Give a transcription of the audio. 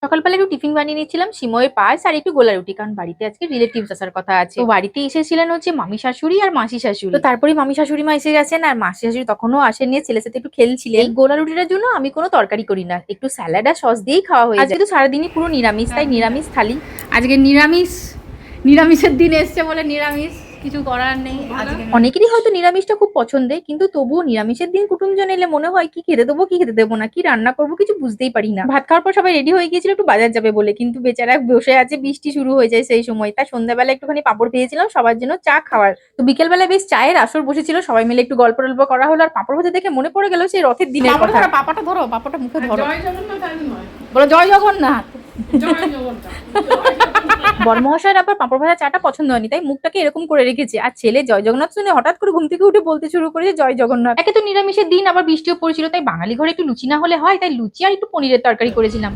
সকালবেলা একটু টিফিন বানিয়ে নিচ্ছিলাম সিমইয়ের পায়েস আর একটু গোলা রুটি, কারণ বাড়িতে আজকে রিলেটিভস আসার কথা আছে। তো বাড়িতে এসেছিলেন হচ্ছে মামি শাশুড়ি আর মাসি শাশুড়ি। তো তারপরে মামি শাশুড়ি মা এসে গেছেন আর মাসি শাশুড়ি তখনও আসেননি, ছেলের সাথে একটু খেলছিলেন। এই গোলা রুটিটার জন্য আমি কোনো তরকারি করি না, একটু স্যালাড আর সস দিয়েই খাওয়া হয়ে যায়। আজকে তো সারাদিনই পুরো নিরামিষ, তাই নিরামিষ থালি। আজকে নিরামিষ, নিরামিষের দিন এসছে বলে নিরামিষ, কিছু করার নেই। আজকে অনেকেরই হয়তো নিরামিষটা খুব পছন্দের, কিন্তু তবুও নিরামিষের দিন কুটুমজন এলে মনে হয় কি খেতে দেবো কি খেতে দেবো না, কি রান্না করবো কিছু বুঝতেই পারি না। ভাত খাওয়ার পর সবাই রেডি হয়ে গিয়েছিল একটু বাজার যাবে বলে, কিন্তু বেচারা বসে আছে, বৃষ্টি শুরু হয়ে যায় সেই সময়। তাই সন্ধ্যাবেলা একটুখানি পাঁপড় ভেজেছিলাম সবার জন্য চা খাওয়ার। তো বিকেলবেলা বেশ চায়ের আসর বসেছিল, সবাই মিলে একটু গল্প টল্প করা হলো। আর পাঁপড় ভাজা দেখে মনে পড়ে গেল সেই রথের দিনের কথা। পাপাটা ধরো, পাপাটা মুখে ধরো, জয় জগন্নাথ আজ নয়, বলো জয় জগন্নাথ। জয় জগন্নাথ। বরমহাশয়ের আবার পাঁপড় ভাজা চাটা পছন্দ হয়নি, তাই মুখটাকে এরকম করে রেখেছে। আর ছেলে জয় জগন্নাথ শুনে হঠাৎ করে ঘুম থেকে উঠে বলতে শুরু করেছে জয় জগন্নাথ। একে তো নিরামিষের দিন, আবার বৃষ্টিও পড়ছিল, তাই বাঙালি ঘরে একটু লুচি না হলে হয়, তাই লুচি আর একটু পনিরের তরকারি করেছিলাম।